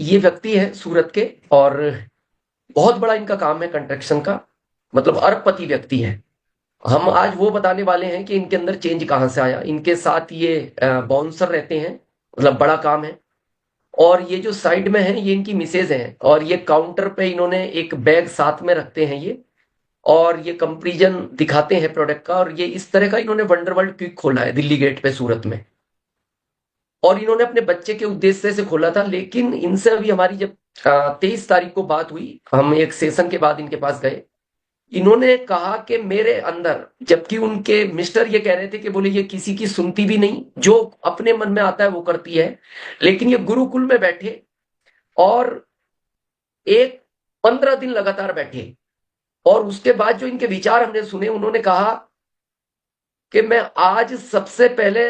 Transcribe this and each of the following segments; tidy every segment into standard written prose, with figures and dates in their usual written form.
ये व्यक्ति है सूरत के, और बहुत बड़ा इनका काम है कंस्ट्रक्शन का, मतलब अरबपति व्यक्ति है। हम आज वो बताने वाले हैं कि इनके अंदर चेंज कहाँ से आया। इनके साथ ये बाउंसर रहते हैं, मतलब बड़ा काम है। और ये जो साइड में है ये इनकी मिसेज हैं, और ये काउंटर पे इन्होंने एक बैग साथ में रखते हैं ये, और ये कंपेरिजन दिखाते हैं प्रोडक्ट का। और ये इस तरह का इन्होंने वंडरवर्ल्ड क्विक खोला है दिल्ली गेट पे सूरत में, और इन्होंने अपने बच्चे के उद्देश्य से खोला था। लेकिन इनसे अभी हमारी जब 23 तारीख को बात हुई, हम एक सेशन के बाद इनके पास गए, इन्होंने कहा कि मेरे अंदर, जबकि उनके मिस्टर ये कह रहे थे कि बोले ये किसी की सुनती भी नहीं, जो अपने मन में आता है वो करती है, लेकिन ये गुरुकुल में बैठे और एक 15 दिन लगातार बैठे, और उसके बाद जो इनके विचार हमने सुने, उन्होंने कहा कि मैं आज सबसे पहले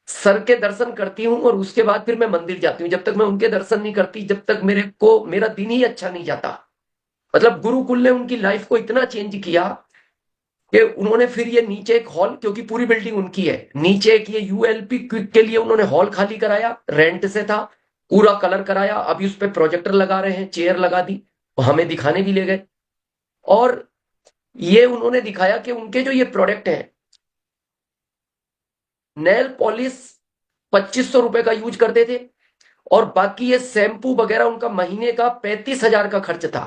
सर के दर्शन करती हूं और उसके बाद फिर मैं मंदिर जाती हूँ। जब तक मैं उनके दर्शन नहीं करती, जब तक मेरा दिन ही अच्छा नहीं जाता। मतलब गुरुकुल ने उनकी लाइफ को इतना चेंज किया कि उन्होंने फिर ये नीचे एक हॉल, क्योंकि पूरी बिल्डिंग उनकी है, नीचे एक ये यूएलपी क्विक के लिए उन्होंने हॉल खाली कराया, रेंट से था, पूरा कलर कराया। अभी उस पर प्रोजेक्टर लगा रहे हैं, चेयर लगा दी, हमें दिखाने भी ले गए। और ये उन्होंने दिखाया कि उनके जो ये प्रोडक्ट है, नेल पॉलिश 2500 रुपए का यूज करते थे, और बाकी ये शैम्पू वगैरह उनका महीने का 35,000 का खर्च था।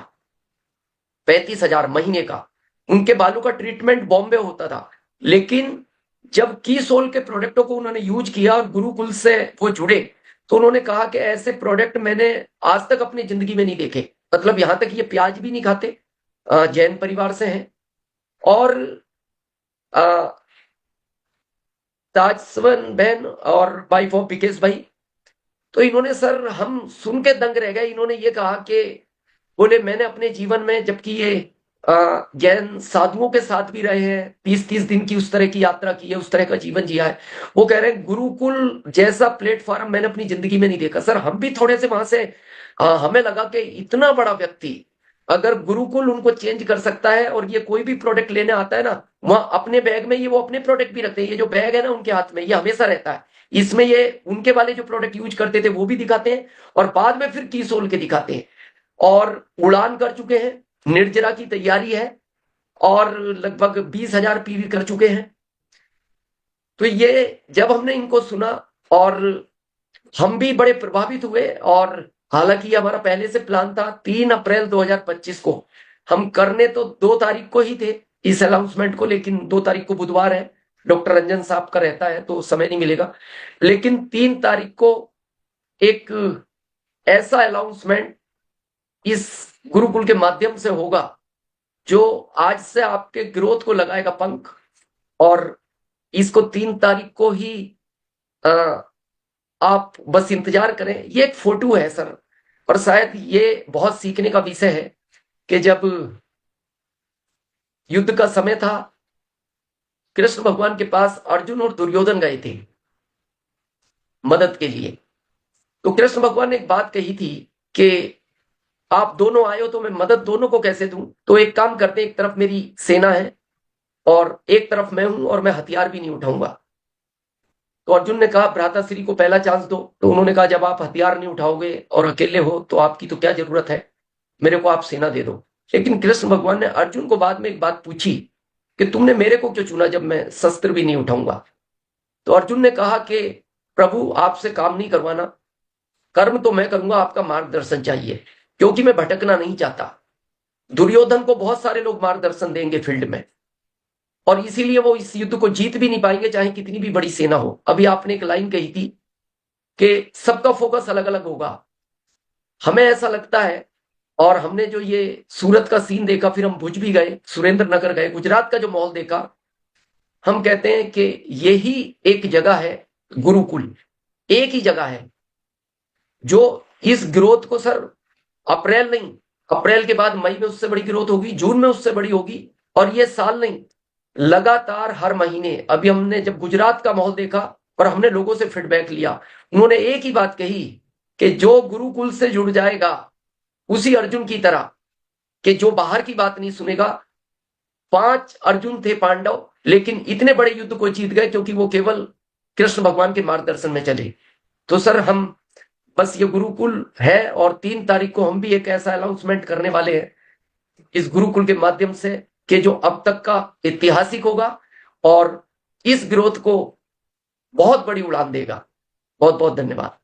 35,000 महीने का। उनके बालों का ट्रीटमेंट बॉम्बे होता था। लेकिन जब की सोल के प्रोडक्टों को उन्होंने यूज किया और गुरुकुल से वो जुड़े, तो उन्होंने कहा कि ऐसे प्रोडक्ट मैंने आज तक अपनी जिंदगी में नहीं देखे। मतलब यहां तक ये प्याज भी नहीं खाते, जैन परिवार से हैं। और ताजस्वन बहन और वाइफ ऑफ विकेश भाई, तो इन्होंने सर, हम सुन के दंग रह गए। इन्होंने ये कहा कि बोले मैंने अपने जीवन में, जबकि ये जैन साधुओं के साथ भी रहे हैं, 30-30 दिन की उस तरह की यात्रा की है, उस तरह का जीवन जिया है, वो कह रहे हैं गुरुकुल जैसा प्लेटफॉर्म मैंने अपनी जिंदगी में नहीं देखा। सर हम भी थोड़े से वहां से, हमें लगा कि इतना बड़ा व्यक्ति, अगर गुरुकुल उनको चेंज कर सकता है, और ये कोई भी प्रोडक्ट लेने आता है ना, वहां अपने बैग में ये वो अपने प्रोडक्ट भी रखते हैं। ये जो बैग है ना उनके हाथ में, ये हमेशा रहता है, इसमें ये उनके वाले जो प्रोडक्ट यूज करते थे वो भी दिखाते हैं, और बाद में फिर की सोल के दिखाते हैं। और उड़ान कर चुके हैं, निर्जरा की तैयारी है, और लगभग 20,000 पीवी कर चुके हैं। तो ये जब हमने इनको सुना, और हम भी बड़े प्रभावित हुए। और हालांकि हमारा पहले से प्लान था 3 अप्रैल 2025 को हम करने, तो 2 तारीख को ही थे इस अनाउंसमेंट को, लेकिन 2 तारीख को बुधवार है, डॉक्टर रंजन साहब का रहता है तो समय नहीं मिलेगा। लेकिन 3 तारीख को एक ऐसा अनाउंसमेंट इस गुरुकुल के माध्यम से होगा, जो आज से आपके ग्रोथ को लगाएगा पंख। और इसको 3 तारीख को ही आ, आप बस इंतजार करें। ये एक फोटो है सर, और शायद ये बहुत सीखने का विषय है कि जब युद्ध का समय था, कृष्ण भगवान के पास अर्जुन और दुर्योधन गए थे मदद के लिए। तो कृष्ण भगवान ने एक बात कही थी कि आप दोनों आए हो तो मैं मदद दोनों को कैसे दूं, तो एक काम करते, एक तरफ मेरी सेना है और एक तरफ मैं हूं, और मैं हथियार भी नहीं उठाऊंगा। तो अर्जुन ने कहा भ्राताश्री को पहला चांस दो। तो उन्होंने कहा जब आप हथियार नहीं उठाओगे और अकेले हो तो आपकी तो क्या जरूरत है, मेरे को आप सेना दे दो। लेकिन कृष्ण भगवान ने अर्जुन को बाद में एक बात पूछी कि तुमने मेरे को क्यों चुना जब मैं शस्त्र भी नहीं उठाऊंगा। तो अर्जुन ने कहा कि प्रभु आपसे काम नहीं करवाना, कर्म तो मैं करूंगा, आपका मार्गदर्शन चाहिए, क्योंकि मैं भटकना नहीं चाहता। दुर्योधन को बहुत सारे लोग मार्गदर्शन देंगे फील्ड में, और इसीलिए वो इस युद्ध को जीत भी नहीं पाएंगे चाहे कितनी भी बड़ी सेना हो। अभी आपने एक लाइन कही थी कि सबका फोकस अलग अलग होगा। हमें ऐसा लगता है, और हमने जो ये सूरत का सीन देखा, फिर हम भुज भी गए, सुरेंद्र नगर गए, गुजरात का जो माहौल देखा, हम कहते हैं कि यही एक जगह है गुरुकुल, एक ही जगह है जो इस ग्रोथ को सर, अप्रैल नहीं, अप्रैल के बाद मई में उससे बड़ी ग्रोथ होगी, जून में उससे बड़ी होगी, और ये साल नहीं, लगातार हर महीने। अभी हमने जब गुजरात का माहौल देखा और हमने लोगों से फीडबैक लिया, उन्होंने एक ही बात कही कि जो गुरुकुल से जुड़ जाएगा, उसी अर्जुन की तरह, कि जो बाहर की बात नहीं सुनेगा। 5 अर्जुन थे पांडव, लेकिन इतने बड़े युद्ध को जीत गए क्योंकि वो केवल कृष्ण भगवान के मार्गदर्शन में चले। तो सर हम बस ये गुरुकुल है, और 3 तारीख को हम भी एक ऐसा अनाउंसमेंट करने वाले हैं इस गुरुकुल के माध्यम से कि जो अब तक का ऐतिहासिक होगा और इस ग्रोथ को बहुत बड़ी उड़ान देगा। बहुत बहुत धन्यवाद।